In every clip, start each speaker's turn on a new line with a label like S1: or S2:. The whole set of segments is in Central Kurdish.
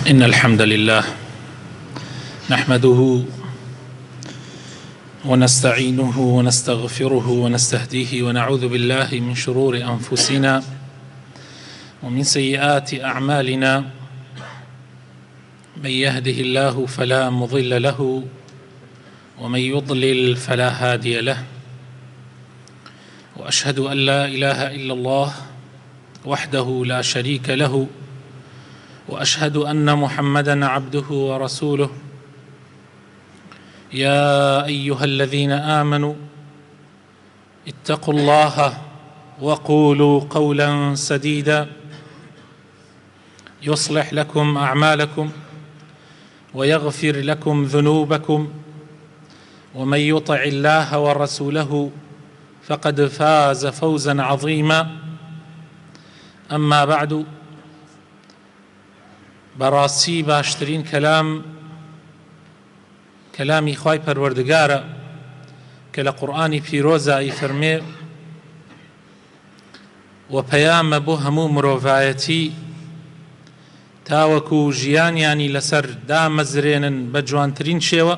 S1: إن الحمد لله نحمده ونستعينه ونستغفره ونستهديه ونعوذ بالله من شرور أنفسنا ومن سيئات أعمالنا. من يهده الله فلا مضل له ومن يضلل فلا هادي له، وأشهد أن لا إله إلا الله وحده لا شريك له، وأشهد أن محمدًا عبده ورسوله. يا أيها الذين آمنوا اتقوا الله وقولوا قولا سديدا يصلح لكم أعمالكم ويغفر لكم ذنوبكم، ومن يطع الله ورسوله فقد فاز فوزا عظيما. أما بعد، بەڕاستی باشترین کەلامی خوای پەروەردگارە کە لە قورئانی پیرۆزە ئەیفەرمێ و پەیامە بۆ هەموو مرۆڤایەتی تاوەکو ژیانیانی لەسەر دامەزرێنن بە جوانترین شێوە،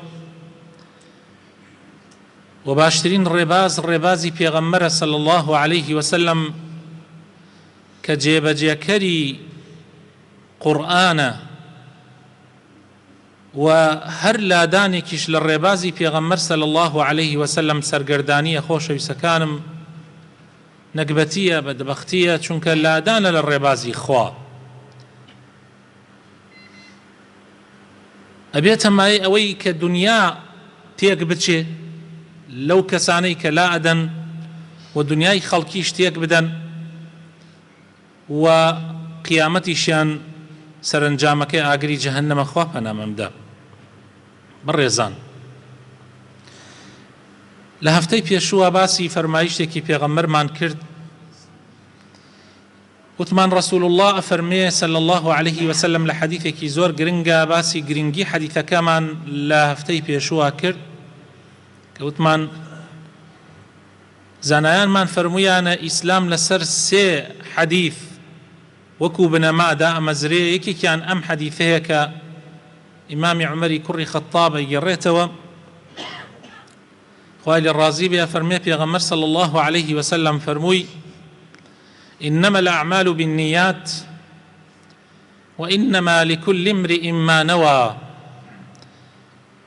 S1: و باشترین ڕێبازی پێغەمبەرە صلی الله عليه وسلم کە جێبەجێکەری قورئانە و هەر لادانێکیش لە ڕێبازی پێغەمبەر صلی الله عليه وسلم سەرگەردانیە. خۆشەویستەکانم، نەکبەتیە، بەدبەختیە، چونکە لادانە لە ڕێبازی خوا. ئەبێتە مای ئەوەی کە دنیا تێک بچێ لەو کەسانەی کە لا ئەدەن و دنیای خەڵکیش تێک بدەن و قیامەتیشیان سەرنجامەکەی ئاگری جەهەنەمە. خوا پەنامەمدا. بەڕێزان، لە هەفتەی پێشووە باسی فەرمایشتێکی پێغەمبەرمان کرد. وتمان ڕەسوول الله ئەفەرمێ صلی الله عليه وسلم لە حەدیثێکی زۆر گرنگە باسی گرنگی حەدیثەکەمان لە هەفتەی پێشووە کرد کە وتمان زانایانمان فەرموویانە ئیسلام لەسەر سێ حەدیث وەکو بنەمادا ئەمەزرێ. یەکێکیان ئەم حەدیثەیە کە ئیمامی عومەری کوڕی خەتابە گێڕێتەوە، خوای لێ ڕازی بێ، فەرمێ پێغەمبەر صلی الله عليه وسلم فەرمووی إنما الأعمال بالنيات وإنما لكل امرئ ما نوى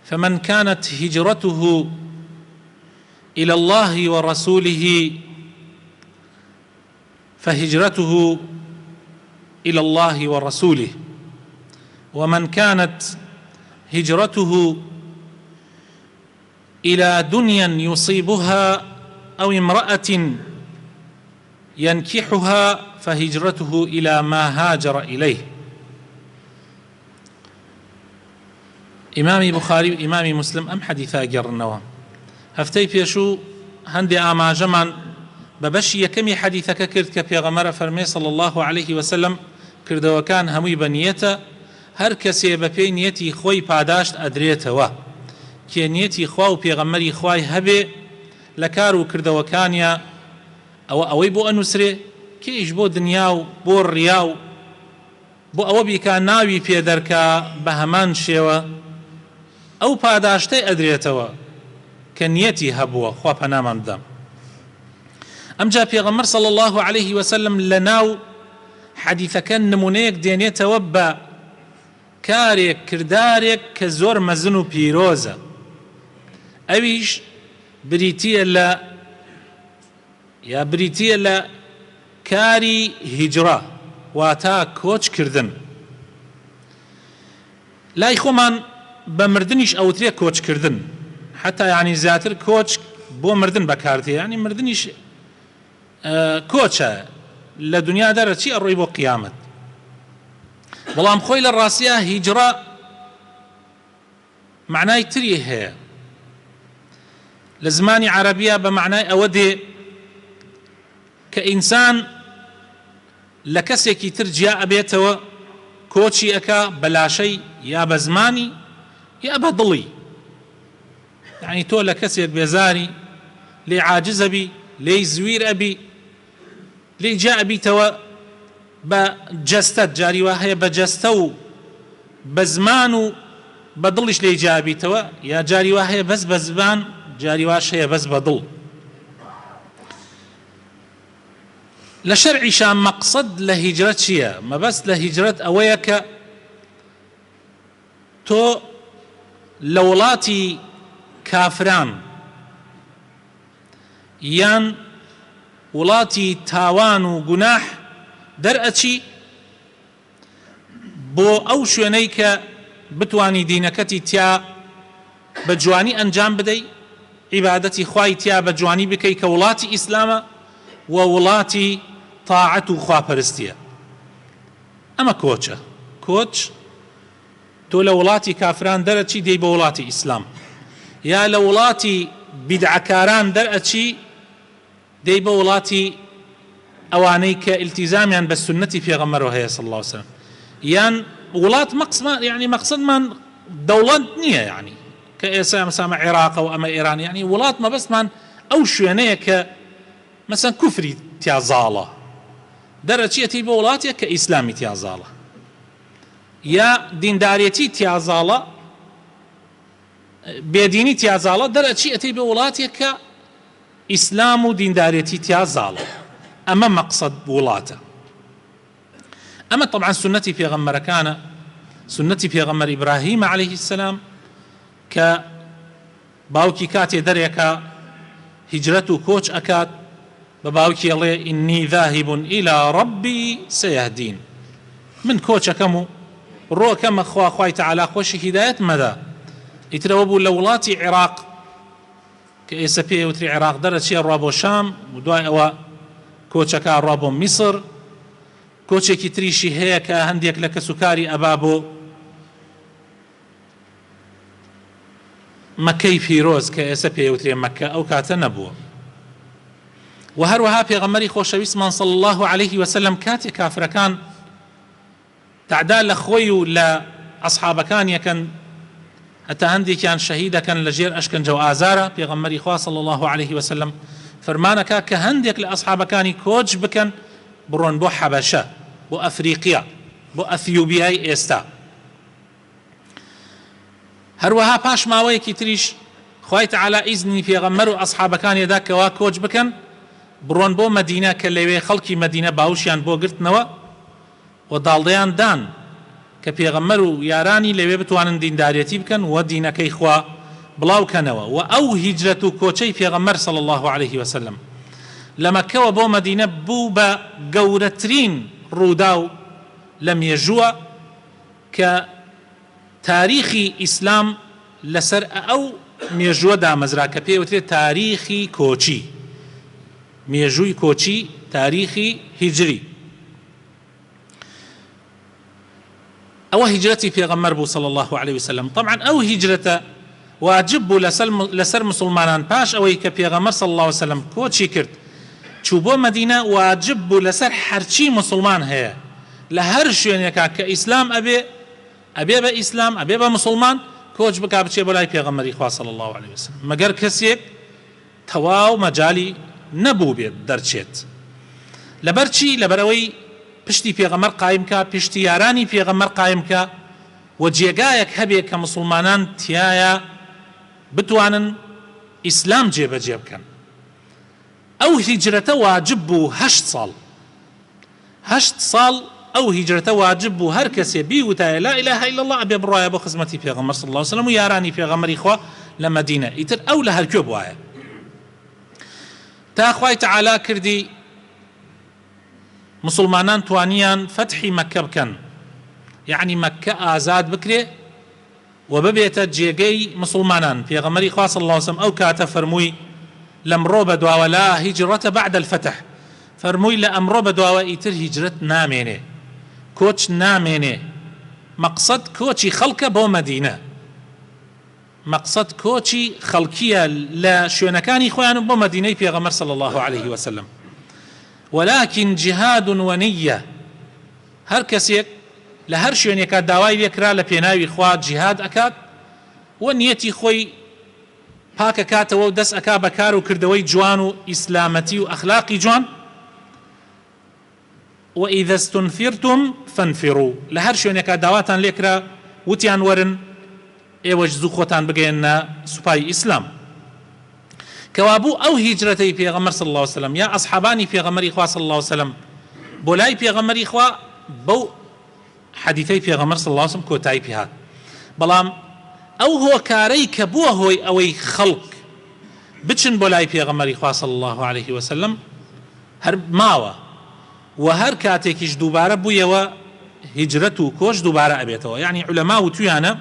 S1: فمن كانت هجرته إلى الله ورسوله فهجرته إلى الله ورسوله، ومن كانت هجرته إلى دنيا يصيبها أو امرأة ينكحها فهجرته إلى ما هاجر إليه. إمامي بخاري وإمامي مسلم أم حديثا جرنوا هفتي بيشو هندي آماجمان بەبەشی یەکەمی حەدیثەکە کرد کە پێغەمبەر فەرمێ صلی الله عليه وسلم کردەوەکان هەمووی بە نیەتە، هەر کەسێ بە پێی نیەتی خۆی پاداشت ئەدرێتەوە. کێ نیەتی خوا و پێغەمبەری خوای هەبێ لە کار و کردەوەکانیە ئەوەی بۆ ئەنووسرێ، کێیش بۆ دنیا و بۆ ڕیا و بۆ ئەوە بیکا ناوی پێدەرکا بە هەمان شێوە، ئەو پاداشتەی ئەدرێتەوە کە نیەتی هەبووە. خوا پەنامان بدەم. ئەمجا پێغەمبەر صلی الله عليه وسلم لەناو حەدیثەکە نمونەیەک دێنێتەوە بە کارێک، کردارێک کە زۆر مەزن و پیرۆزە. ئەویش بریتیە لە کاری هیجرە، واتە کۆچکردن. لای خۆمان بە مردنیش ئەوترێ کۆچکردن، حتا یعنی زیاتر کۆچ بۆ مردن بەکاردێ، یعنی مردنیش کۆچە لە دنیا دەرەچی ئەڕۆی بۆ قیامەت. بەڵام خۆی لە ڕاستیە هیجرە معنای تری هەیە. لە زمانی عەرەبیە بە معنای ئەوە دێ کە ئینسان لە کەسێکی تر جیا ئەبێتەوە، کۆچی ئەکا بە لاشەی یا بە زمانی یا بە دڵی. یعنی تۆ لە کەسێک بێزاری، لێ عاجز ئەبی، لێی زویر ئەبی، لێی جا ئەبیتەوە بە جەستەت، جاری وا هەیە بە جەستە و بە زمان و بە دڵیش لێی جابیتەوە، یا جاری وا هەیە بەس بە زبان، جاری واش هەیە بەس بە دڵ. لە شەرعیشان مەقسەد لە هیجرەت چییە؟ مەبەست لە هیجرەت ئەوەیە کە تۆ لە وڵاتی کافران یان وڵاتی تاوان و گوناح دەرئەچی بۆ ئەو شوێنەی کە بتوانی دینەکەتی تیا بە جوانی ئەنجام بدەی، عیبادەتی خوای تیا بە جوانی بکەی کە وڵاتی ئیسلامە و وڵاتی تاعەت و خواپەرستیە. ئەمە کۆچە. کۆچ تۆ لە وڵاتی کافران دەرەچی دەی بە وڵاتی ئیسلام، یا لە وڵاتی بیدعەکاران دەرئەچی دەی بە وڵاتی ئەوانەی کە ئیلتیزامیان بە سنەتی پێغەمبەرەوە هەیە صلی الله عليه وسلم. یان وڵات يعني مەقسەدمان دەوڵەت نییە، يعني کە ئێستا مەسامە عێراق و ئەمە ئێران، يعني وڵات مەبەستمان ئەو شوێنەیە کە مەسەن کوفری تیازاڵە دەرەچێتی بە وڵاتێک کە ئیسلامی تیازاڵە، یا دیندارێتی تیازاڵە بێدینی تیازاڵە دەرەچێتی بە وڵاتێک کە ئیسلام و دیندارێتی تیازاڵە. ئەمە مەقسەد وڵاتە. ئەمە طبعا سنەتی پێغەمبەرەکانە، سنەتی پێغەمبەر ئیبراهیم عەلەیهی السەلام کە باوکی کاتێ دەرێکە هیجرەت و کۆچ ئەکات بە باوکی ئەڵێ ئینی ذاهب إلى ربی سەیەهدین، من کۆچەکەم و ڕۆکەمە خوا خوای تەعالا خۆشی هیدایەت مەدا. ئیترەوە بوو لە وڵاتی عێراق کە ئێستا پێوتری عێراق دەرەچێ ڕوا بۆ شام و دوای ئەوە کۆچەکە ڕوا بۆ میسر. کۆچێکی تریشی هەیە کە هەندێک لە کەسوکاری ئەبا بۆ مەکەی پیرۆز کە ئێستا پێوترێ مەکە، ئەو کاتە نەبووە. و هەروەها پێغەمبەری خۆشەویستمان صلی الله عليه وسلم کاتێک کافرەکان تعدا لە خۆی و لە ئەصحابەکان یەکەن هەتا هەندێکیان شەهید دەکەن لە ژێر ئەشکەنجە و ئازارە، پێغەمبەری خوا صلی الله عليه وسلم فەرمانەکە کە هەندێک لە ئەصحابەکانی کۆچ بکەن بڕۆن بۆ حەبەشە، بۆ ئەفریقیا، بۆ ئەثیوبیای ئێستا. هەروەها پاش ماوەیەکی تریش خوای تەعالا ئیزنی پێغەمبەر و ئەصحابەکانیدا کەوا کۆچ بکەن بڕۆن بۆ مەدینە کە لەوێ خەڵکی مەدینە باوشیان بۆ گرتنەوە و داڵدەیان دان کە پێغەمبەر و یارانی لەوێ بتوانن دیندارێتی بکەن و دینەکەی خوا بڵاوکەنەوە. و ئەو هیجرەت و کۆچەی پێغەمبەر صلی الله عليه وسلم لە مەکەوە بۆ مەدینە بوو بە گەورەترین ڕوودا و لە مێژووە کە تاریخی ئیسلام لەسەر ئەو مێژووە دامەزرا کە پێوترێت تاریخی کۆچی، مێژووی کۆچی، تاریخی هیجری. ئەوە هیجرەتی پێغەمبەر بوو صلی الله عليه وسلم. طبعا ئەو هیجرەتە واجب بوو لەسەر مسلمانان پاش ئەوەی کە پێغەمبەر صلی الله عليه وسلم کۆچی کرد چوو بۆ مەدینە، واجب بوو لەسەر هەرچی مسلمان هەیە لە هەر شوێنێکا کە ئیسلام ئەبێ بە ئیسلام، ئەبێ بە مسلمان کۆچ بکا بچێ بۆ لای پێغەمبەری خوا صلی الله عليه وسلم، مەگەر کەسێک تەواو مەجالی نەبوو بێت دەرچێت. لەبەر چی؟ لەبەرەوەی پشتی پێغەمبەر قایم کا، پشتی یارانی پێغەمبەر قایم کا و جێگایەک هەبێ کە مسلمانان تایە بتوانن ئیسلام جێبەجێ بکەن. ئەو هیجرەتە واجب بوو 8 ساڵ. 8 ساڵ ئەو هیجرەتە واجب بوو هەر کەسێ بیوتایە لا إله إلا الله ئەبێ بڕایە بۆ خزمەتی پێغەمبەر صلی الله عليه وسلم و یارانی پێغەمبەری خوا لە مەدینە. ئیتر ئەو لە هەرکوێ بوایە تا خوای تەعالا کردی مسلمانان توانیان فتحی مەکە بکەن، یعنی مەکە ئازاد بکرێ و ببێتە جێگەی مسلمانان. پێغەمبەری خوا صلی الله عليه وسلم ئەو کاتە فەرمووی لەمڕۆ بەدواوە لا هیجرەتە بعد الفتح، فەرمووی لە ئەمڕۆ بەدواوە ئیتر هیجرەت نامێنێ، کۆچ نامێنێ. مەقسەد کۆچی خەڵکە بۆ مەدینە، مەقسەد کۆچی خەڵکیە لە شوێنەکانی خۆیان بۆ مەدینەی پێغەمبەر صلی الله عليه وسلم. ولكن جهاد ونية، هەر کەسێک لە هەر شوێنێکە داوای لێکرا لە پێناوی خوا جیهاد ئەکات و نیەتی خۆی پاکە کاتەوە و دەست ئەکا بەکار و کردەوەی جوان و ئیسلامەتی و ئەخلاقی جوان. وإذا استنفرتم فانفروا، لە هەر شوێنێکە داواتان لێکرا وتیان ورن ئێوەش زوو خۆتان بگەێنە سوپای ئیسلام. کەوابوو ئەو هیجرەتەی پێغەمبەر صلی الله عليه وسلم یا ئەصحابانی پێغەمبەری خوا صلی الله عليه وسلم بۆ لای پێغەمبەری خوا بەو حەدیثەی پێغەمبەر صلی الله عليه وسلم کۆتایی پێ هات. بەڵام ئەو هۆکارەی کە بووە هۆی ئەوەی خەڵک بچن بۆ لای پێغەمبەری خوا صلی الله عليه وسلم هەر ماوە و هەر کاتێکیش دووبارە بوویەوە هیجرەت و کۆش دووبارە ئەبێتەوە. یعنی عولەما وتویانە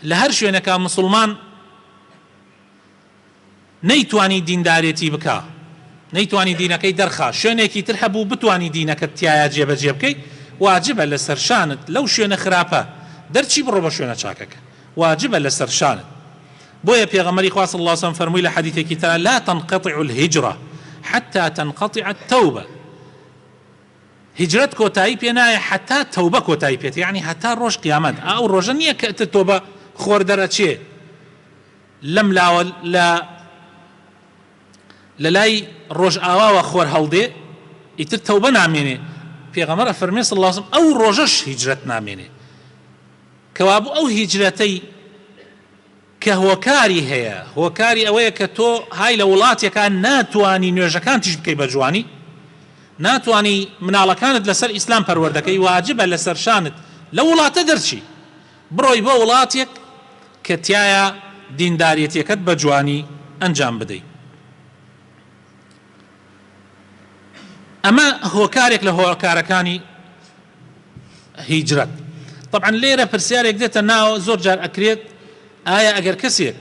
S1: لە هەر شوێنەکە مسلمان نەیتوانی دیندارێتی بکە، نەیتوانی دینەکەی دەرخا، شوێنێکی تر هەبوو بتوانی دینەکەت تایە جێبەجێ بکەیت، واجبە لەسەر شانت لەو شوێنە خراپە دەرچی بڕۆ بە شوێنە چاکەکە، واجبە لەسەر شانت. بۆیە پێغەمبەری خوا صلی الله عليه وسلم فەرمووی لە حەدیثێکی ترە لا تنقطع الهجرة حتى تنقطع التوبة. هجرت کۆتایی پێ نایە حتا تەوبە کۆتایی پێێت، یعنی هەتا ڕۆژ قیامەت. ئەو ڕۆژە نییە کە تۆبە خۆر دەرەچێ لەم لاوە لە لای ڕۆژ ئاواوە خۆر هەڵدێ ئیتر تەوبە نامێنێ. پێغەمبەر فەرمێ صلی الله عليه وسلم ئەو ڕۆژەش هیجرەت نامێنێ. کەوابوو ئەو هیجرەتەی کە هۆکاری هەیە، هۆکاری ئەوەیە کە تۆ های لە وڵاتێکان ناتوانی نوێژەکان تیش بکەی بە جوانی، ناتوانی مناڵەکانت لەسەر ئیسلام پەروەردەکەی، واجبە لەسەر شانت لە وڵاتە دەرچی بڕۆی بۆ وڵاتێک کە تایە دینداریەتەکەت بە جوانی ئەنجام بدەیت. ئەمە هۆکارێک لە هۆکارەکانی هیجرەت. طبعا لێرە پرسیارێک دێتە ناو، زۆر جار ئەکرێت ئایا ئەگەر کەسێک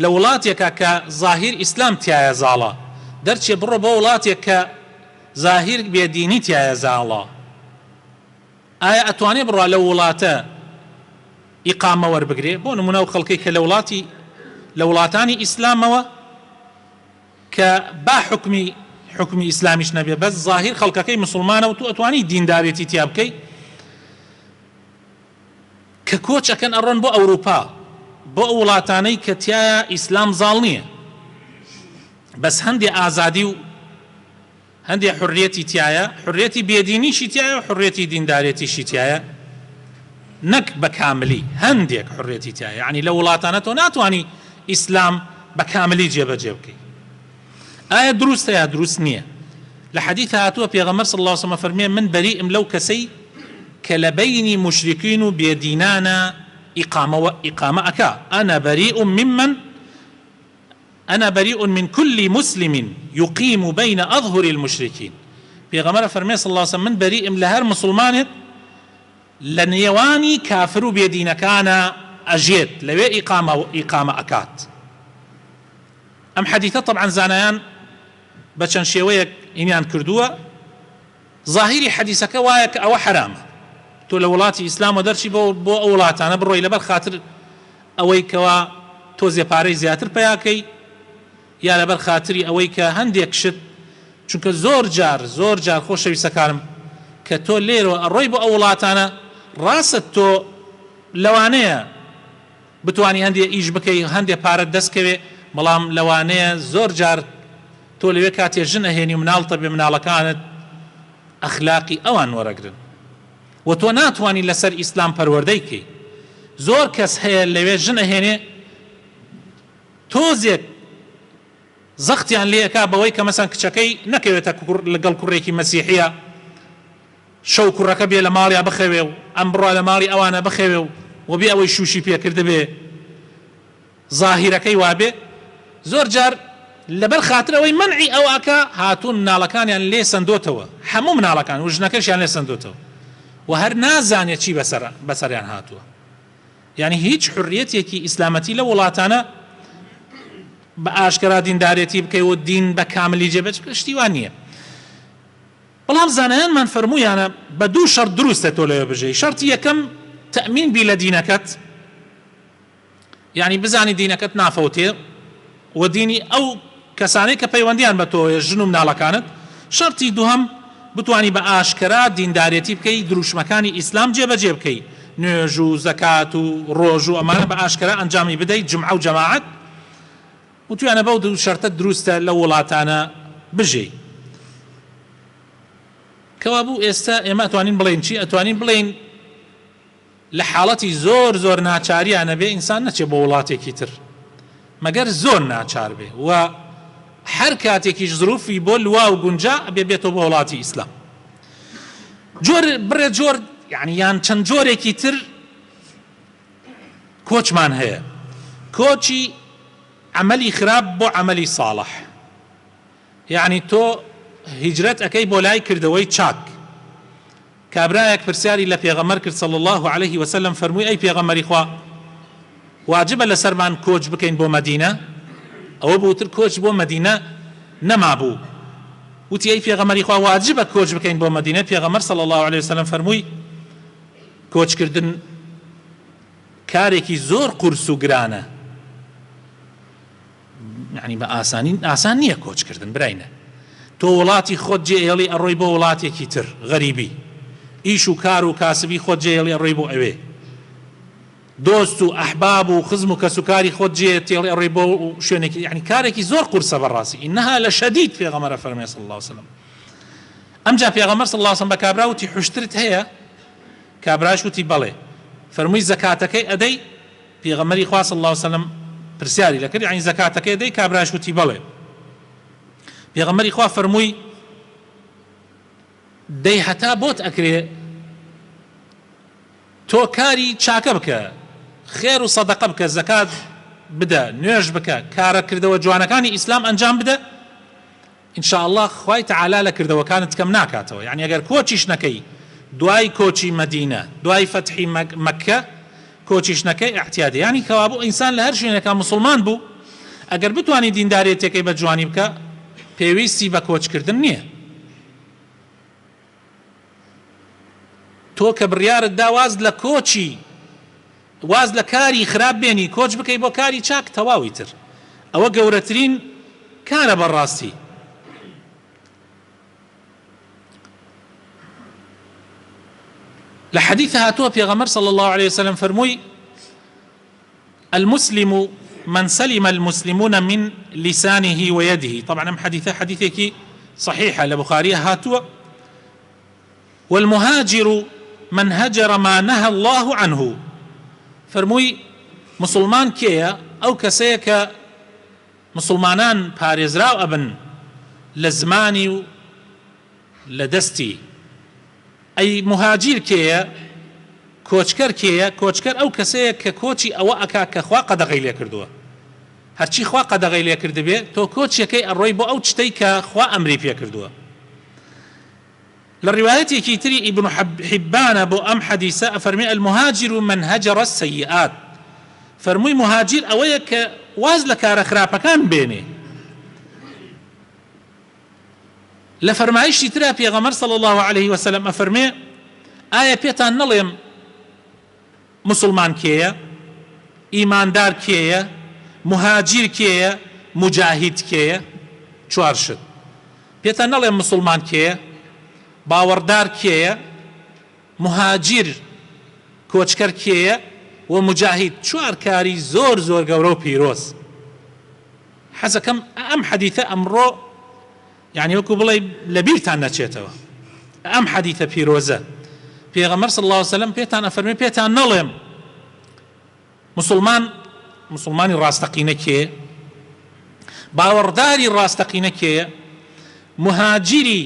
S1: لە وڵاتێکە کە ظاهیر ئیسلام تایە زاڵە دەرچێ بڕۆ بۆ وڵاتێک کە ظاهیر بێدینی تایە زاڵە، ئایا ئەتوانێ بڕوا لە وڵاتە ئیقامە وەربگرێ؟ بۆ نمونە ئەو خەڵکەی کە لە وڵاتانی ئیسلامەوە کە با حکمی ئیسلامیش نەبێ، بەس ظاهیر خەڵکەکەی مسلمانە و تو ئەتوانی دیندارێتی تیا بکەی، کە کۆچەکەن ئەڕۆن بۆ ئەوروپا، بۆ ئەو وڵاتانەی کە تایە ئیسلام زاڵ نییە، بەس هەندێ ئازادی و هەندێ حڕیەتی تایە، حڕیەتی بێدینیشی تایە و حڕیەتی دیندارێتیشی تایە، نەک بە کاملی، هەندێک حڕیەتی تایە. یعنی لە وڵاتانە تۆ ناتوانی ئیسلام بە کاملی جێبەجێ بکەی. ئایا دروستە یا دروست نییە؟ لە حەدیث هاتووە پێغەمبەر صلی الله عليه وسلم فەرمێ من بەریئم لەو کەسەی کە لە بەینی مشرکین و بێدینانە ئیقامە ئەکا. أنا بريء من كل مسلم يقيم بين أظهر المشركين. پێغەمبەر فەرمێ صلی الله عليه وسلم من بەریئم لە هەر مسلمانێک لە نێوانی کافر و بێدینەکانە ئەژێت، لەوێ ئیقامە ئەکات. ئەم حەدیثە طبعا زانایان بە چەند شێوەیەک ئینیان کردووە. ظاهیری حەدیثەکە وایە کە ئەوە حرامە، تۆ لە وڵاتی ئیسلام و دەرچی بۆ ئەو وڵاتانە بڕۆی لەبەر خاتر ئەوەی کەوا تۆ زێپارەی زیاتر پێیاکەی، یا لەبەر خاتری ئەوەی کە هەندێک شت، چونکە زۆر جار خۆشەویستەکانم کە تۆ لێرەوە ئەڕۆی بۆ ئەو وڵاتانە ڕاست تۆ لەوانەیە بتوانی هەندێک ئیش بکەی، هەندێک پارەت دەستکەوێ، بەڵام لەوانەیە زۆر جار تۆ لەوێ کاتێ ژن ئەهێنی و مناڵتە بێ مناڵەکانت ئەخلاقی ئەوان وەرەگرن و تۆ ناتوانی لەسەر ئیسلام پەروەردەی کەی. زۆر کەس هەیە لەوێ ژن ئەهێنێ تۆزێک زەختیان لێ ئەکا بەوەی کە مەسەن کچەکەی نەکەوێتە لەگەڵ کوڕێکی مەسیحیە، شەو کوڕەکە بێ لە ماڵیا بخەوێ و ئەم بڕوا لە ماڵی ئەوانە بخەوێ و بێ ئەوەی شوشی پێکرد بێ، ظاهیرەکەی وابێ. زۆر جار لەبەر خاترەوەی منعی ئەو ئەکا هاتوون مناڵەکانیان لێ سندۆتەوە، هەموو مناڵەکان و ژنەکەشیان لێ سندۆتەوە و هەر نازانێت چی بەسەریان هاتووە. یعنی هیچ حڕیەتێکی ئیسلامەتی لە وڵاتانە بە ئاشکرا دیندارێتی بکەیەوە دین بە کاملی جێبەجێ شتیوان نییە. بەڵام زانایانمان فەرموویانە بە دوو شەرت دروستە تۆ لەوێ بژەی. شەرتی یەکەم تەئمین بی لە دینەکەت، یعنی بزانی دینەکەت نافەوتێ و دینی ئەو کەسانەی کە پەیوەندیان بە تۆیە ژن و مناڵەکانت. شەرتی دووهەم بتوانی بە ئاشکرا دیندارێتی بکەی، دروشمەکانی ئیسلام جێبەجێ بکەی، نوێژ و زەکات و ڕۆژ و ئەمانە بە ئاشکرا ئەنجامی بدەیت، جمعە و جەماعەت، و توانە بەو دوو شەرتە دروستە لە وڵاتانە بژێ. کەوابوو ئێستا ئێمە ئەتوانین بڵێن چی؟ ئەتوانین بڵێن لە حاڵەتی زۆر ناچاریانە بێ ئینسان نەچێ بۆ وڵاتێکی تر مەگەر زۆر ناچار بێ و هەر کاتێکیش زروفی بۆ لوا و گونجا ئەبێ بێتەوە بۆ وڵاتی ئیسلام. بڕێ جۆر یعنی یان چەند جۆرێکی تر کۆچمان هەیە. کۆچی عملی خراپ بۆ عملی ساڵح، یعنی تۆ هیجرەت ئەەکەی بۆ لای کردەوەی چاک. کابرایەک پرسیاری لە پێغەمبەر کرد صلی الله عليه وسلم، فەرمووی ئەی پێغەمبەری خوا واجبە لەسەرمان کۆچ بکەین بۆ مەدینە؟ ئەوە بووتر کۆچ بۆ مەدینە نەمابوو. وتی ئەی پێغەمبەری خوا واجبە کۆچ بکەین بۆ مەدینە؟ پێغەمبەر صلی الله عليه وسلم فەرمووی کۆچکردن کارێکی زۆر قورس و گرانە، یعنی بە ئاسان نییە کۆچکردن براینە. تۆ وڵاتی خۆت جێهێڵی ئەڕۆی بۆ وڵاتێکی تر غەریبی، ئیش و کار و کاسبی خۆت جێهێڵی ئەڕۆی بۆ ئەوێ، دۆست و ئەحباب و خزم و کەسوکاری خۆت جێهێڵی ئەڕۆی بۆ شوێنێکی، یعنی کارێکی زۆر قورسە بەڕاستی. ئینەها لەشەدید پێغەمبەر فەرمێ صلی الله عليه وسلم. ئەمجا پێغەمبەر صلی الله عليه وسلم بە کابرا وتی حوشترت هەیە؟ کابراش وتی بەڵێ. فەرمووی زەکاتەکەی ئەدەی؟ پێغەمبەری خوا صلی الله عليه وسلم پرسیاری لەکرد، یعنی زەکاتەکەی ئەدەی؟ کابراش وتی بەڵێ. پێغەمبەری خوا فەرمووی دەی هەتا بۆت ئەکرێ تۆ کاری چاکە بکە، خێر و سەدەقە بکە، زەکات بدە، نوێژ بکە، کارە کردەوە جوانەکانی ئیسلام ئەنجام بدە، ئینشاء الله خوای تەعالا لە کردەوەکانت کەم ناکاتەوە. یعنی ئەگەر کۆچیش نەکەی دوای کۆچی مەدینە، دوای فەتحی مەککە کۆچیش نەکەی احتیادی، یعنی کەوا بوو ئینسان لە هەر شوێنێکا مسلمان بوو ئەگەر بتوانی دینداریەتەکەی بە جوانی بکە پێویستی بە کۆچکردن نییە. تۆ کە بڕیارت دا واز لە کۆچی، واز لە کاری خراپ بێنی، کۆچ بکەی بۆ کاری چاک، تەواوی تر. ئەوە گەورەترین کارە بەڕاستی. لە حەدیث هاتووە پێغەمبەر صلی الله عليه وسلم فەرمووی المسلم من سلم المسلمون من لسانه ويده. طبعا ام حديثك صحيحة لبخاري هاتوا. والمهاجر من هجر ما نهى الله عنه. فرموي مسلمان كيا او كسيك مسلمانان باريزراو ابن لزماني لدستي. اي مهاجر كيا کۆچکەر کێیە؟ کۆچکەر ئەو کەسەیە کە کۆچی ئەوە ئەکا کە خوا قەدەغەی لێ کردووە. هەرچی خوا قەدەغەی لێ کردبێ تۆ کۆچیەکەی ئەڕۆی بۆ ئەو شتەی کە خوا ئەمری پێ کردووە. لە ڕیوایەتێکی تری ئیبن حیبانە بۆ ئەم حەدیسە ئەفەرمێ المهاجر من هەجر السەیئات. فەرمووی مهاجر ئەوەیە کە واز لە کارە خراپەکان بێنێ. لە فەرمایشی ترا پێغەمبەر صلی الله عليه وسلم ئەفەرمێ ئایا پێتان نەڵێم مسلمان کێیە، ئیماندار کێیە، مهاجر کێیە، مجاهید کێیە؟ چوار شت. پێتان نەڵێم مسلمان کێیە، باوەڕدار کێیە، مهاجر کۆچکەر کێیە و مجاهید. چوار کاری زۆر زۆر گەورە و پیرۆز. حەزەکەم ئەم حەدیثە ئەمڕۆ یعنی وەکو بڵێ لەبیرتان نەچێتەوە. ئەم حەدیثە پیرۆزە پێغەمبەر صلی الله عليه وسلم پێتان ئەفەرمێ پێتان نەڵێم مسلمانی ڕاستەقینە کێیە، باوەڕداری ڕاستەقینە کێیە، مهاجری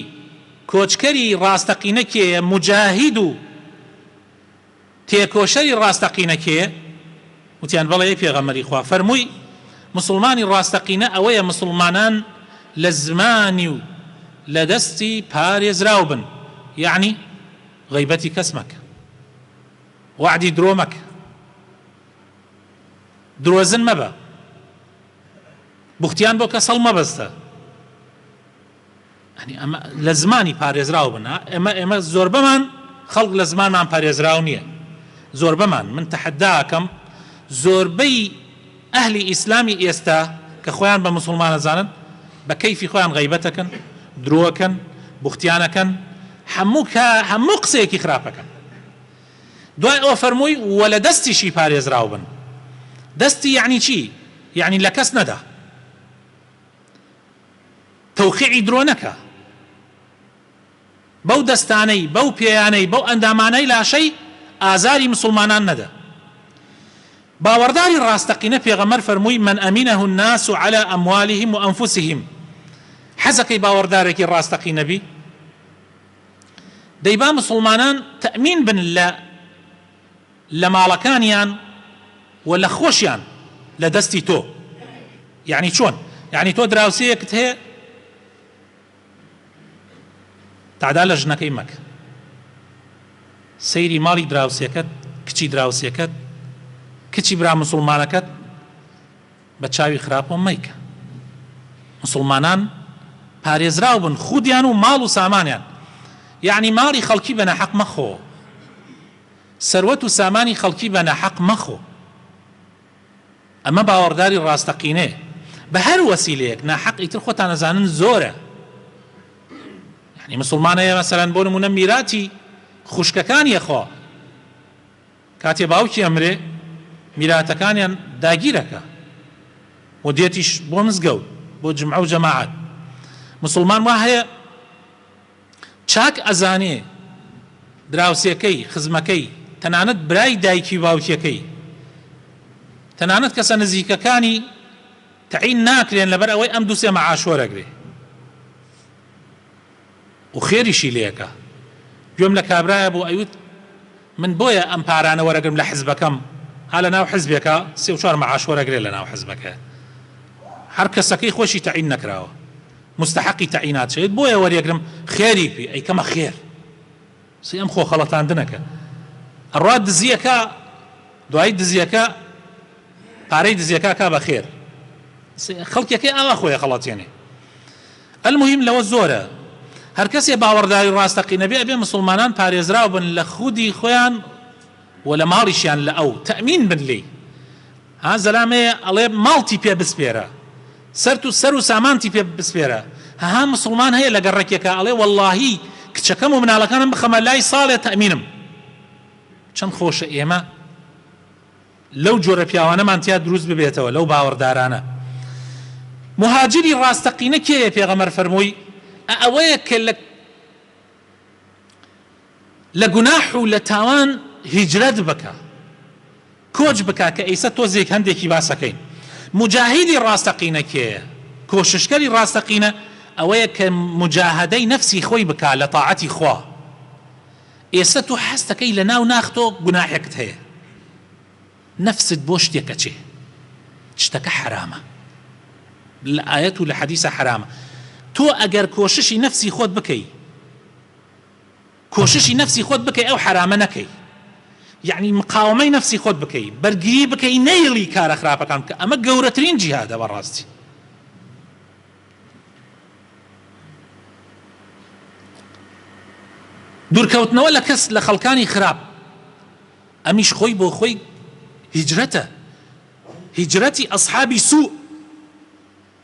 S1: کۆچکەری ڕاستەقینە کێیە، مجاهید و تێکۆشەری ڕاستەقینە کێیە؟ وتیان بەڵێ پێغەمبەری خوا. فەرمووی مسلمانی ڕاستەقینە ئەوەیە مسلمانان لە زمانی و لە دەستی پارێزراو بن، یعنی غیبەتی کەس مەکە، وعدی درۆ مەکە، درۆزن مەبە، بوختیان بۆ کەس هەڵمەبەستە. ئەمە لە زمانی پارێزراو بن. ئێمە زۆربەمان خەڵک لە زمانمان پارێزراو نییە. زۆربەمان من تەحەداکەم زۆربەی ئەهلی ئیسلامی ئێستا کە خۆیان بە مسلمانە زانن بە کەیفی خۆیان غیبەتەکەن، درۆکەن، بوختیانەکەن، هەموو قسەیەکی خراپەکەن. دوای ئەوە فەرمووی وە لە دەستیشی پارێزراو بن. دەستی یعنی چی؟ یعنی لە کەس نەدا، تەوقیعی درۆ نەکە، بەو دەستانەی، بەو پێیانەی، بەو ئەندامانەی لاشەی ئازاری مسلمانان نەدا. باوەڕداری ڕاستەقینە پێغەمبەر فەرمووی من ئەمینەه الناس على ئەموالهم وأنفسهم. حەزەکەی باوەڕدارێکی ڕاستەقینە بی دەیبا مسلمانان تەمین بن لە ماڵەکانیان و لە خۆشیان لە دەستی تۆ. یعنی چۆن؟ یعنی تۆ دراوسەیەکت هەیە تعدا لە ژنەکەی مەکە، سەیری ماڵی دراوسەکەت، کچی دراوسەکەت، کچی برا مسلمانەکەت بە چاوی خراپۆ مەیکە. مسلمانان پارێزراو بن خودیان و ماڵ و سامانیان. یعنی ماڵی خەڵکی بە نەحەق مەخۆ، سەروەت و سامانی خەڵکی بە نەحەق مەخۆ. ئەمە باوەڕداری ڕاستەقینەیە. بە هەر وەسیلەیەک ناحەق ئیتر خۆتان نەزانن زۆرە. یعنی مسلمانەیە مەسەلەن بۆ نمونە میراتی خوشکەکانی خۆ کاتێ باوکی ئەمرێ میراتەکانیان داگیرەکە و دێتیش بۆ مزگەوت بۆ جمعە و جەماعەت. مسلمان وا هەیە چاک ئەزانێ دراوسێکەی خزمەکەی تەنانەت برای دایکی باوکیەکەی تەنانەت کەسە نزیکەکانی تەعین ناکرێن لەبەر ئەوەی ئەم دووسێ مەعاش وەرەگرێ و خێریشی لێەکە. گوێم لە کابرایە بۆ ئەیوت من بۆیە ئەم پارانە وەرەگرم لە حزبەکەم ها لە ناو حزبێکە 3-4 مەعاش وەرەگرێ لە ناو حزبەکە. هەر کەسەکەی خۆشی تەعین نەکراوە مستحقی تەعینات شێت بۆیە وەرەگرم خێری پێ ئەیکەمە خێر ئەم خۆ خەڵەتاندنەکە. ئەڕوا دزیەکە دوای دزیەکە پارەی دزیەکە کا بە خێر خەڵکیەکەی ئاوا خۆیە خەڵەتێنێ. المهم لەوە زۆرە هەر کەسێ باوەڕداری ڕاستەقینە بێ ئەبێ مسلمانان پارێزراو بن لە خودی خۆیان و لە ماڵیشیان لە ئەو تەمین بن لێی. ها زەلامەیە ئەڵێ ماڵتی پێ بسپێرە سەر و سامانتی پێ بسپێرە. ها مسلمان هەیە لە گەڕێکێکە ئەڵێ وەڵڵاهی کچەکەم و مناڵەکانم بخەمە لای ساڵێ تەمینم. چەند خۆشە ئێمە لەو جۆرە پیاوانەمان تیا دروست ببێتەوە لەو باوەڕدارانە. مهاجری ڕاستەقینە کێیە؟ پێغەمبەر فەرمووی ئەوەیە کە لە گوناح و لە تاوان هیجرەت بکە کۆچ بکە کە ئەیسە تۆزێک هەندێکی باسەکەین. مجاهیدی ڕاستەقینە کێیە؟ کۆششکەری ڕاستەقینە ئەوەیە کە مجاهدەی نەفسی خۆی بکە لە تاعەتی خوا. ئێستا تۆ حەستەکەی لە ناو ناختۆ گوناحێکت هەیە نەفست بۆ شتێکە چێ شتەکە حرامە لە ئایەت و لە حەدیثە حرامە. تۆ ئەگەر کۆششی نەفسی خۆت بکەی کۆششی نەفسی خۆت بکەی ئەو حرامە نەکەی. یعنی مقاومەی نەفسی خۆت بکەی بەرگری بکەی نەیڵی کارە خراپەکان بکە. ئەمە گەورەترین جیهادە بەڕاستی. دوورکەوتنەوە لە کەس لە خەڵکانی خراپ ئەمیش خۆی بۆ خۆی هیجرەتە هیجرەتی ئەصحابی سوء.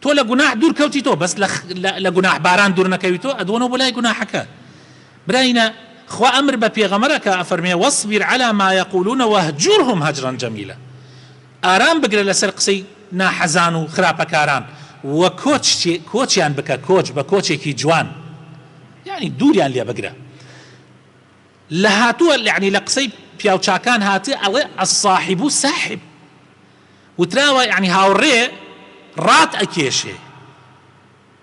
S1: تۆ لە گوناح دوورکەوتی تۆ بەس لە گوناح باران دوور نەکەوی تۆ ئەدوەنەوە بۆ لای گوناحەکە. براینە خوا ئەمر بە پێغەمبەرەکە ئەفەرمێ وەصبر على ما يقولون وهجرهم هجرا جميلا. ئارام بگرە لەسەر قسەی ناحەزان و خراپەکاران و کۆچیان بکە کۆچ بە کۆچێکی جوان یعنی دووریان لێ بگرە. لە هاتووە یعنی لە قسەی پیاوچاکان هاتێ ئەڵێ الصاحب ساحب وتراوە یعنی هاوڕێ ڕات ئەکێشێ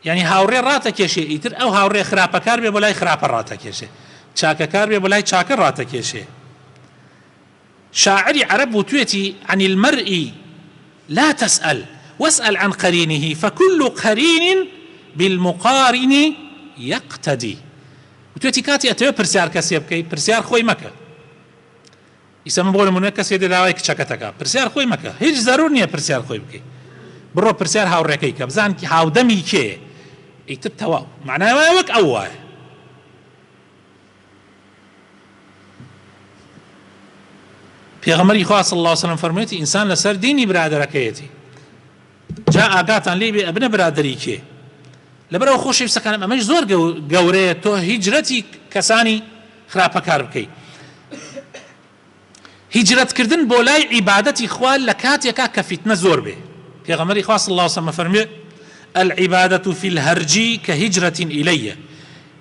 S1: یعنی هاوڕێ ڕاتەکێشێ ئیتر ئەو هاوڕێ خراپەکار بێ بۆ لای خراپە ڕاتەکێشێ چاکەکار بێ بۆ لای چاکە ڕاتەکێشێ. شاعری عەرەب وتوێتی عن المرء لا تسأل واسأل عن قرينه فكل قرين بالمقارن يقتدي. وتوێتی کاتی ئەتەوێ پرسیار کەسێ بکەی پرسیار خۆی مەکە. ئیسە من بۆ نمونە کەسێ دەداوای کچەکەتەکە پرسیار خۆی مەکە هیچ زەرور نییە پرسیار خۆی بکەی بڕۆ پرسیار هاوڕێکەی کە بزان هاودەمی کێ ئیتر تەواو معناوە وەک ئەو وایە. پێغەمبەری خوا صلی الله علیه و سلم فەرموویەتی ئینسان لەسەر دینی برادەرەکەیەتی جا ئاگاتان لێ بێ ئەبنە برادەری کێ. لەبەرەوە خۆشەویستەکانم ئەمەش زۆر گەورەیە تۆ هیجرەتی کەسانی خراپەکار بکەی. هیجرەتکردن بۆ لای عیبادەتی خوا لە کاتێکا کە فیتنە زۆر بێ. پێغەمبەری خوا صلی الله علیه و سلم فەرمووی العبادة في الهرج كهجرة إلي.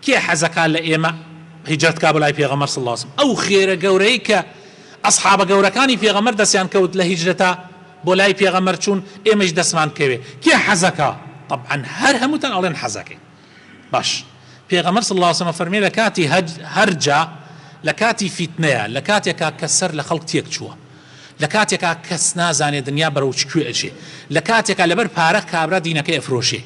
S1: کێ حەزەکە لە ئێمە هیجرەتکا بۆ لای پێغەمبەر صلی الله علیه و سلم ئەو خێرە گەورەی کە ئەسحابە گەورەکانی پێغەمبەر دەستیان کەوت لە هیجرەتە بۆ لای پێغەمبەر چوون ئێمەش دەستمان کەوێ کێ حەزەکە طبعا هەر هەمووتان ئەڵێن حەزەکەی باش پێغەمبەر صلی الله عليه وسلم فەرمێ لە کاتی هەرجا لە کاتی فیتنەیە لە کاتێکا کە سەر لە خەڵک تێک چووە لە کاتێکا کەس نازانێت دنیا بەرەو چکوێ ئەچێ لە کاتێکا لەبەر پارە کابرا دینەکەی ئەفرۆشێ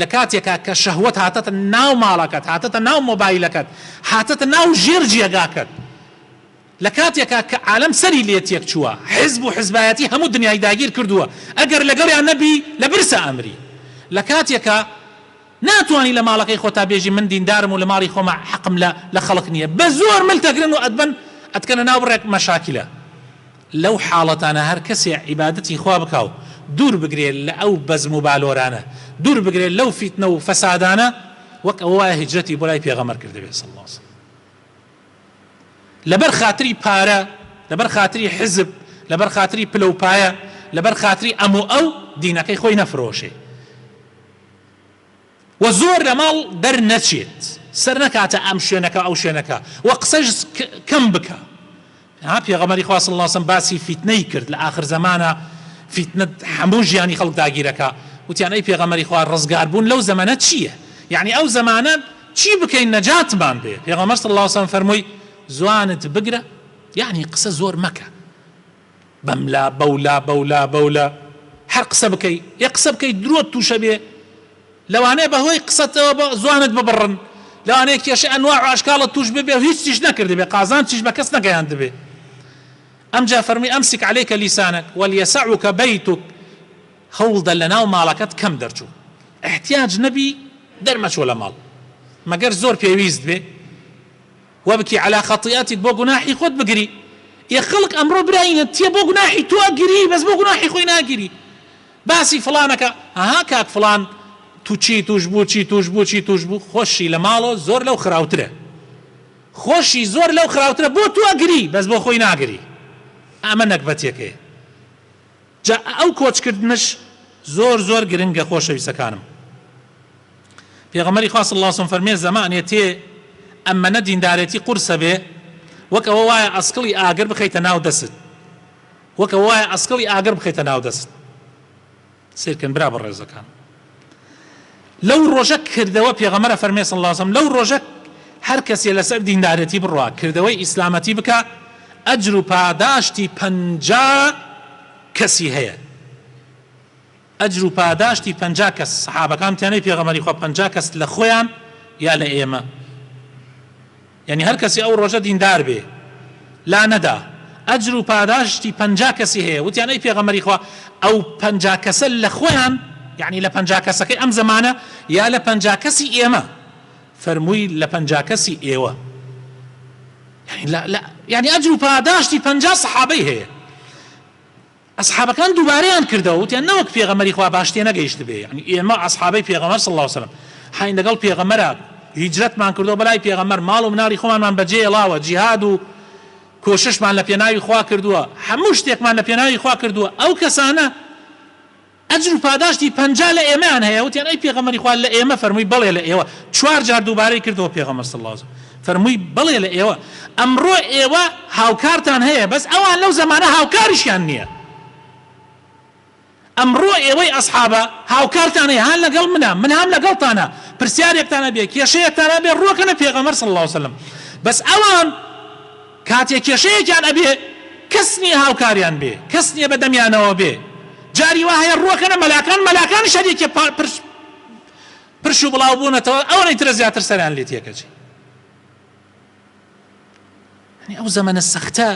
S1: لە کاتێکا کە شەهوەت هاتەتە ناو ماڵەکەت هاتەتە ناو مۆبایلەکەت هاتەتە ناو ژێر جێگاکەت لە کاتێکا کە عالەم سەری لێ تێک چووە حزب و حزبایەتی هەموو دنیای داگیر کردووە ئەگەر لەگەڵیان نەبی لە برسە ئەمری لە کاتێکا ناتوانی لە ماڵەکەی خۆتا بێژی من دیندارم و لە ماڵی خۆمە حەقم لە خەڵق نییە بە زۆر ملتەگرن و ئەدبن ئەتکەنە ناو بڕێک مەشاکلە لەو حاڵەتانە هەر کەسێ عیبادەتی خوا بکاو دوور بگرێت لە ئەو بەزم و بالۆرانە دوور بگرێت لەو فیتنە و فەسادانە وەک ئەوە هیجرەتی بۆ لای پێغەمبەر کردبێت صلی الله عليه وسلم لەبەر خاتری پارە لەبەر خاتری حزب لەبەر خاتری پلەپایە لەبەر خاتری ئەموو ئەو دینەکەی خۆی نەفرۆشێ و زۆر لە ماڵ دەرنەچێت سەر نەکاتە ئەم شوێنەکە ئەو شوێنەکە و قسەش کەم بکە پێغەمبەری خوا صلی الله عليه وسلم باسی فیتنەی کرد لە ئاخر زەمانە فیتنە هەموو ژیانی خەڵک داگیرەکە وتیان ئەی پێغەمبەری خوا ڕزگار بوون لەو زەمانە چییە یعنی ئەو زەمانە چی بکەین نەجاتمان بێ پێغەمبەر صلی الله عليه وسلم فەرمووی زوانت بگرە یعنی قسە زۆر مەکە بەملا بەولا هەر قسە بکەی یە قسە بکەی درۆت تووشە بێ لەوانەیە بەهۆی قسەتەوە بە زوانت ببڕن لەوانەیە کێشە ئەنواع و ئاشکالت توش ببێ و هیچ تیش نەکرد بێ قازان تیش بە کەس نەگەیاند بێ ئەمجا فەرمی ئەمسک عەلەیکە لیسانەک وەلیەسەعوکە بەیتوک هەوڵدە لە ناو ماڵەکەت کەم دەرچوو احتیاج نەبی دەرمەچۆ لە ماڵ مەگەر زۆر پێویست بێ وەبکی عەلا خەتیئەتیت بۆ گوناحی خۆت بگری یە خەڵک ئەمڕۆ براینە تێ بۆ گوناحی تۆ ئەگیری بەس بۆ گوناحی خۆی ناگیری باسی فڵانەکە ئەها کاک فڵان تو چی توش بوو چی توش بوو خۆشی لە ماڵۆ زۆر لەو خراوترە خۆشی زۆر لەو خراوترە بۆ تو ئەگری بەس بۆ خۆی ناگری ئەمە نەکبەتێکەیە جا ئەو کۆچکردنش زۆر گرنگە خۆشەویستەکانم پێغەمبەری خوا صلی الله علیه وسلم فەرمێ زەمانێ تێ ئەمەنە دیندارێتی قورسە بێ وەک ئەوە وایە ئەسکڵی ئاگر بخەیتە ناو دەست وەک ئەوە وایە ئەسکڵی ئاگر بخەیتە ناو دەست سیرکن برا بەڕێزەکان لەو ڕۆژە کردەوە پێغەمبەر فەرمێ صلی الله علیه وسلم لەو ڕۆژە هەر کەسێ لەسەر دیندارەتی بڕوا کردەوەی ئیسلامەتی بکە ئەجر و پاداشتی 50 کەسی هەیە ئەجر و پاداشتی 50 کەس سەحابەکان تیانەی پێغەمبەری خوا 50 کەس لە خۆیان یا لە ئێمە یعنی هەر کەسی ئەو ڕۆژە دیندار بێ لا نەدا ئەجر و پاداشتی 50 کەسی هەیە وتیانەی پێغەمبەری خوا ئەو 50 کەسە لە خۆیان یعنی لە 50 کەسەکەی ئەم زەمانە یا لە 50 کەسی ئێمە فەرمووی لە 50 کەسی ئێوە يعني ئەجر و پاداشتی 50 سەحابەی هەیە ئەسحابەکان دووبارەیان کردەوە وتیان نەوەک پێغەمبەری خوا باش تێ نەگەیشت بێ یعنی ئێمە ئەسحابەی پێغەمبەر صلی الله عليه وسلم حین لەگەڵ پێغەمبەرە هیجرەتمان کردەوە بەلای پێغەمبەر ماڵ و مناڵی خۆمانمان بەجێ هێڵاوە جیهاد و کۆششمان لە پێناوی خوا کردووە هەموو شتێکمان لە پێناوی خوا کردووە ئەو کەسانە ئەجر و پاداشتی 50 لە ئێمەیان هەیە وتیان ئەی پێغەمبەری خوا لە ئێمە فەرمووی بەڵێ لە ئێوە 4 جار دووبارەی کردەوە پێغەمبەر صلی الله عليه وسلم فەرمووی بەڵێ لە ئێوە ئەمڕۆ ئێوە هاوکارتان هەیە بەس ئەوان لەو زەمانە هاوکاریشیان نییە ئەمڕۆ ئێوەی ئەسحابە هاوکارتان هەیە هان لەگەڵ منە من هەم لەگەڵتانە پرسیارێکتانە بێ کێشەیەکتانە بێ ڕۆکەنە پێغەمبەر صلی الله عليه وسلم بەس ئەوان کاتێک کێشەیەکیان ئەبێ کەس نییە هاوکاریان بێ کەس نییە بەدەمیانەوە بێ جاری وا هەیە ڕۆکەنە مەلاکان شەریکە پرش و بڵاو بوونەتەوە ئەوەی ترە زیاتر سەریان لێ تێکەچی يعني ئەو زەمانە سەختە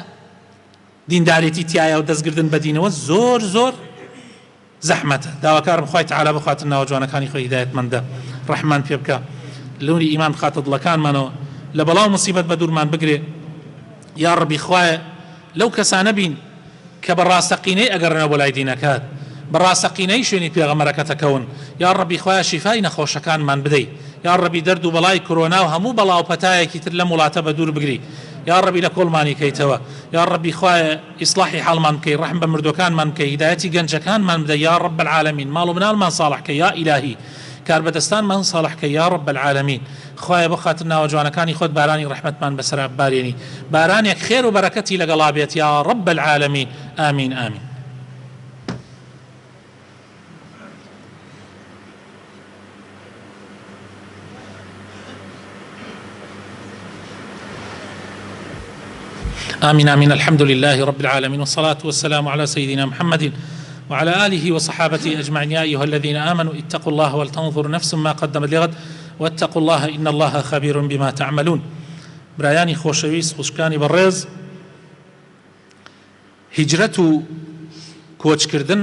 S1: دیندارێتی تایە و دەستگردن بە دینەوە زۆر زەحمەتە داواکارم خوای تەعالی بخواتە ناوە جوانەکانی خۆی هیدایەتمەندە ڕەحمان پێ بکە لەونی ئیمان بخاتە دڵەکانمانەوە لە بەڵاو موسیبەت بە دوورمان بگرێ یا ڕەبی خوایە لەو کەسانە بین کە بەڕاستەقینەی ئەگەڕێنەوە بۆ لای دینەکەت بەڕاستەقینەی شوێنی پێغەمبەرەکەت ئەکەون یا ڕەبی خوایە شیفای نەخۆشەکانمان بدەی یا ڕەبی دەرد و بەڵای کۆرۆنا و هەموو بەڵاو پەتایەکی تر لەم وڵاتە بە دوور بگری یا ڕەبی لە کۆڵمانی کەیتەوە یا ڕەبی خوایە ئیسلاحی حاڵمان بکەی ڕەحم بە مردوەکانمان بکەی هیدایەتی گەنجەکانمان بدەی یا ڕەب العالەمین ماڵ و مناڵمان ساڵح کەی یا ئیلاهی کاربەدەستانمان ساڵحکە یا رب العالمین. خوایە بۆ خاتر ناوە جوانەکانی خۆت بارانی ڕەحمەتمان بەسەر بارێنی، بارانێک خێر و بەرەکەتی لەگەڵا بێت یا رب العالمین. ئامین ئامین. آمين آمين. الحمد لله رب العالمين، والصلاة والسلام على سيدنا محمد وعلى آله وصحابته أجمعين. يا أيها الذين آمنوا اتقوا الله ولتنظر نفس ما قدمت لغد واتقوا الله إن الله خبير بما تعملون. برایانی خۆشەویست، خوشکانی بەڕێز، هجرەت و کۆچکردن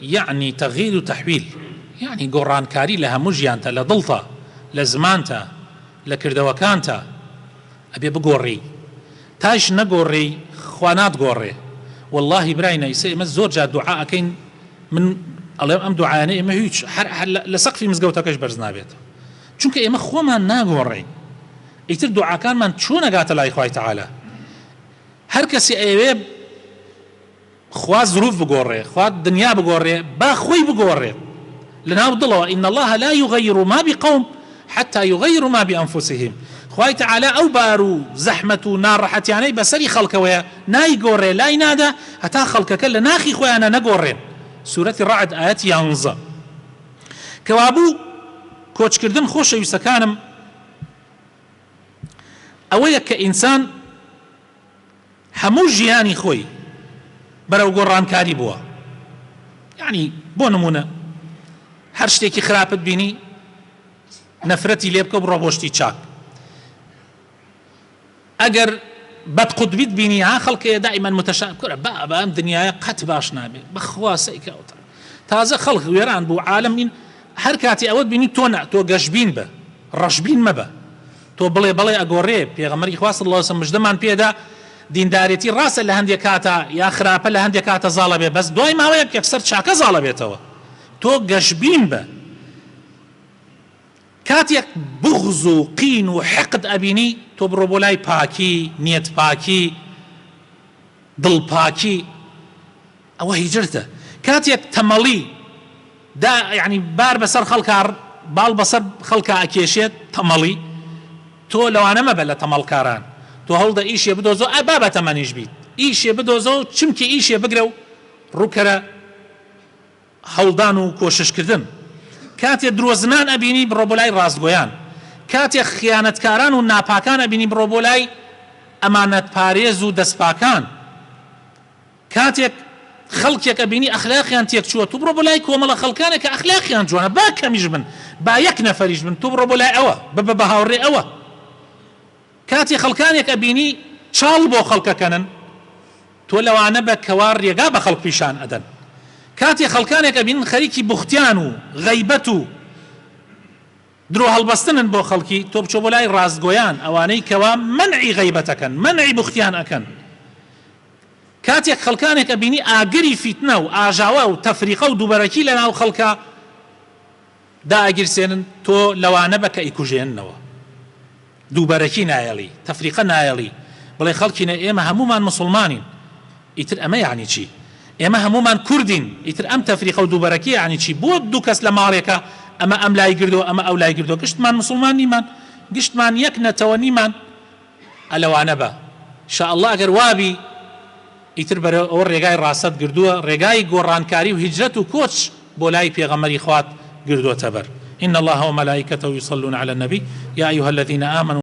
S1: یعنی تەغییر و تەحویل، یعنی گۆڕانکاری لە هەموو ژیانتە، لە دڵتە، لە زمانتە، لە کردەوەکانتە، ئەبێ بگۆڕی. تاش نەگۆڕی خوا ناتگۆڕێ. والله براینە ئیسا ئێمە زۆر جار دوعا ئەکەین، من ئەڵێم ئەم دوعایانە ئێمە هیچ لە سەقفی مزگەوتەکەش بەرز نابێت، چونکە ئێمە خۆمان ناگۆڕین. ئیتر دوعاکانمان چۆن ئەگاتە لای خوای تەعالا؟ هەر کەسی ئەوێ خوا زروف بگۆڕێ، خوا دنیا بگۆڕێ، با خۆی بگۆڕێت لەناو دڵەوە. ئین الله لا یغیر ما بقوم حتى یغیروا ما بأنفسهم. خوای تەعالا ئەو بار و زەحمەت و ناڕەحەتیانەی بەسەری خەڵکەوەیە نایگۆڕێ، لای نادا هەتا خەڵکەکە لە ناخی خۆیانە نەگۆڕێن. سورەتی ڕەعد ئایەتی 11. کەوابوو کۆچکردن خۆشەویستەکانم ئەوەیە کە ئینسان هەموو ژیانی خۆی بەرەو گۆڕانکاری بووە. یعنی بۆ نمونە هەر شتێکی خراپت بینی نەفرەتی لێ بکە بڕۆ بۆ شتی چاک. ئەگەر بەدقوتبیت بینی ها خەڵکەیە دائیمەن متەشائم بە ئەم دنیاە قەت باش نابێت، بەخوا سەیکەوتە تازە خەڵک وێران بوو عالەمین. هەر کاتی ئەوەت بینی تۆ گەشبین بە، ڕەشبین مەبە، تۆ بڵێ ئەگۆڕێ. پێغەمبەری خوا صلی الله علیه و سلم مژدەمان پێدا دیندارێتی ڕاستە لە هەندێک کاتە یا خراپە لە هەندێک کاتە زاڵە بێ، بەس دوای ماوەیەک یەکسەر چاکە زاڵە بێتەوە. تۆ گەشبین بە. کاتێک بغز و قین و حقد ئەبینی تۆ بڕۆ بۆ لای پاکی، نیەت پاکی، دڵ پاکی، ئەوە هیجرتە. کاتێک تەمەڵی یعنی بار بەسەر خەڵکار باڵ بەسەر خەڵکا ئەکێشێت تەمەڵی، تۆ لەوانە مەبە لە تەمەڵکاران. تۆ هەڵدە ئیشێ بدۆزۆ با بە تەمەنیش بیت، ئیشێ بدۆزۆ و چمکی ئیشێ بگرە و ڕووکەرە هەڵدان و کۆششکردن. کاتێ درۆزنان ئەبینی بڕۆ بۆ لای ڕاستگۆیان، کاتێک خیانەتکاران و ناپاکان ئەبینی بڕۆ بۆ لای ئەمانەت پارێز و دەستپاکان، کاتێک خەڵکێک ئەبینی ئەخلاقیان تێک چووە تو بڕۆ بۆ لای کۆمەڵە خەڵکانێک کە ئەخلاقیان جوانە، با کەمیش بن با یەک نەفەریش بن، تو بڕۆ بۆ لای ئەوە ببە بە هاوڕێ ئەوە. کاتی خەڵکانێک ئەبینی چاڵ بۆ خەڵکەکەنن، تۆ لەوانە بە کەوا ڕێگا بە خەڵک پیشان ئەدەن. کاتی خەڵکانێک ئەبینن خەریکی بوختیان و غەیبەت و درۆ هەڵبەستنن بۆ خەڵکی، تۆ بچۆ بۆ لای ڕاستگۆیان ئەوانەی کەوا منعی غەیبەتەکەن، منعی بوختیان ئەکەن. کاتێک خەڵکانێک ئەبینی ئاگری فیتنە و ئاژاوە و تەفریقە و دووبەرەکی لە ناو خەڵکە داگیرسێنن، تۆ لەوانە بە کە ئیکوژێننەوە. دووبەرەکی نایەڵی، تەفریقە نایەڵی، بڵێ خەڵکینە ئێمە هەمومان مسلمانین، ئیتر ئەمە یعنی چی؟ ئێمە هەمومان کوردین، ئیتر ئەم تەفریقە و دووبەرەکی یعنی چی؟ بۆ دوو کەس لە ماڵێکە ئەمە ئەم لای گردو ئەمە ئەو لای گردو، گشتمان مسلمان نیمان، گشتمان یەک نەتەوە نیمان. ئەلەوانە بە ئینشاءالله ئەگەر وابی ئیتر بەرە ئەوە ڕێگای ڕاست گردووە، ڕێگای گۆڕانکاری و هیجرەت و کۆچ بۆ لای پێغەمبەری خوات گردووەتە بەر. إن الله وملائكته يصلون على النبي يا أيها الذين آمنوا